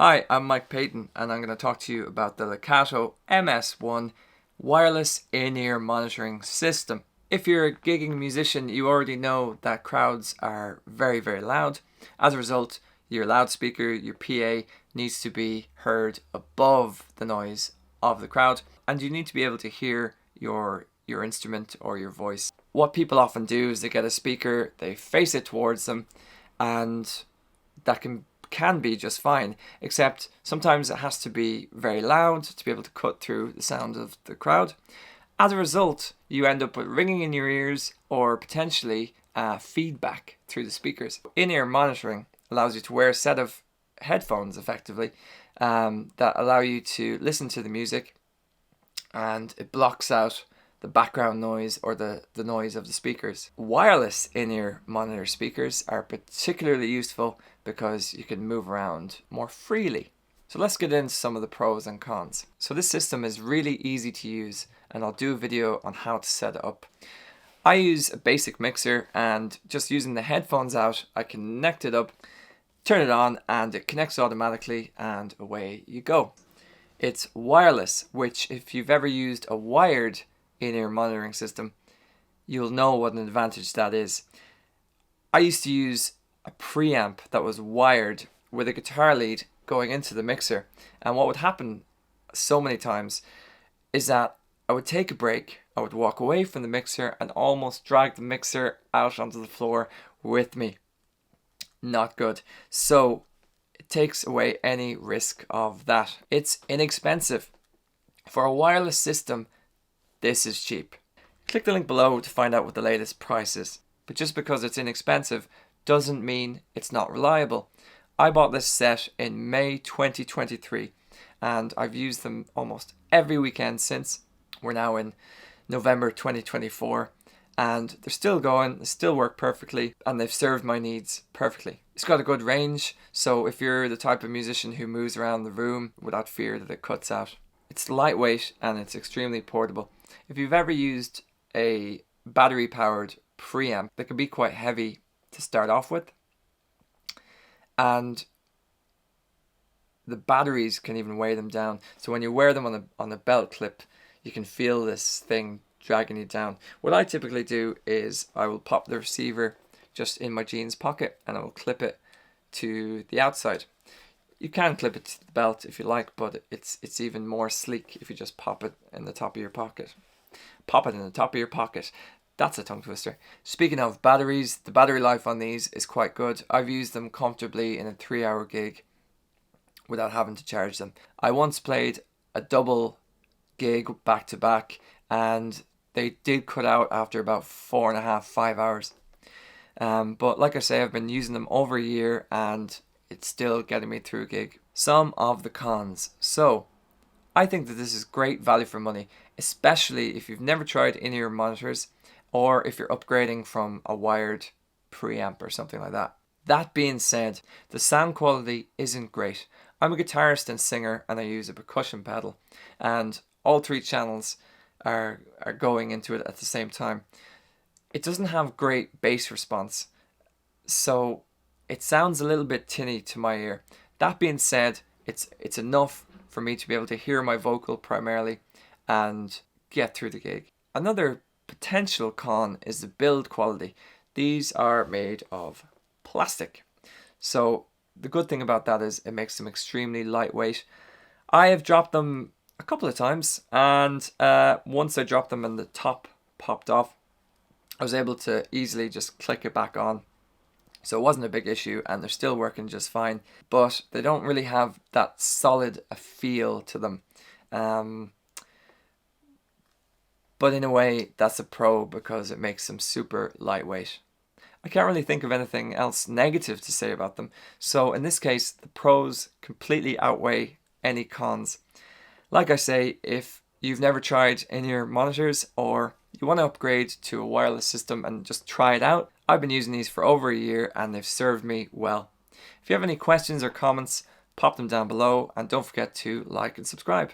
Hi, I'm Mike Payton and I'm going to talk to you about the Lekato MS-1 wireless in-ear monitoring system. If you're a gigging musician, you already know that crowds are very, very loud. As a result, your loudspeaker, your PA, needs to be heard above the noise of the crowd, and you need to be able to hear your instrument or your voice. What people often do is they get a speaker, they face it towards them, and that can be just fine, except sometimes it has to be very loud to be able to cut through the sound of the crowd. As a result, you end up with ringing in your ears or potentially feedback through the speakers. In-ear monitoring allows you to wear a set of headphones effectively that allow you to listen to the music, and it blocks out the background noise or the noise of the speakers. Wireless in-ear monitor speakers are particularly useful because you can move around more freely. So let's get into some of the pros and cons. So this system is really easy to use, and I'll do a video on how to set it up. I use a basic mixer, and just using the headphones out, I connect it up, turn it on, and it connects automatically, and away you go. It's wireless, which if you've ever used a wired in-ear monitoring system, you'll know what an advantage that is. I used to use a preamp that was wired with a guitar lead going into the mixer, and what would happen so many times is that I would take a break, I would walk away from the mixer and almost drag the mixer out onto the floor with me. Not good. So it takes away any risk of that. It's inexpensive. For a wireless system, this is cheap. Click the link below to find out what the latest price is. But just because it's inexpensive doesn't mean it's not reliable. I bought this set in May 2023 and I've used them almost every weekend since. We're now in November 2024 and they're still going, they still work perfectly, and they've served my needs perfectly. It's got a good range, so if you're the type of musician who moves around the room without fear that it cuts out. It's lightweight and it's extremely portable. If you've ever used a battery powered preamp, they can be quite heavy to start off with, and the batteries can even weigh them down. So when you wear them on a belt clip, you can feel this thing dragging you down. What I typically do is I will pop the receiver just in my jeans pocket and I will clip it to the outside. You can clip it to the belt if you like, but it's even more sleek if you just pop it in the top of your pocket. Pop it in the top of your pocket. That's a tongue twister. Speaking of batteries, the battery life on these is quite good. I've used them comfortably in a 3-hour gig without having to charge them. I once played a double gig back to back and they did cut out after about 4.5, 5 hours. But like I say, I've been using them over a year and it's still getting me through a gig. Some of the cons. So I think that this is great value for money, especially if you've never tried in-ear monitors or if you're upgrading from a wired preamp or something like that. That being said, the sound quality isn't great. I'm a guitarist and singer and I use a percussion pedal, and all 3 channels are going into it at the same time. It doesn't have great bass response, so it sounds a little bit tinny to my ear. That being said, it's enough for me to be able to hear my vocal primarily and get through the gig. Another potential con is the build quality. These are made of plastic. So the good thing about that is it makes them extremely lightweight. I have dropped them a couple of times, and once I dropped them and the top popped off, I was able to easily just click it back on. So it wasn't a big issue and they're still working just fine, but they don't really have that solid a feel to them. But in a way, that's a pro because it makes them super lightweight. I can't really think of anything else negative to say about them. So in this case, the pros completely outweigh any cons. Like I say, if you've never tried in-ear monitors or you want to upgrade to a wireless system and just try it out, I've been using these for over a year and they've served me well. If you have any questions or comments, pop them down below and don't forget to like and subscribe.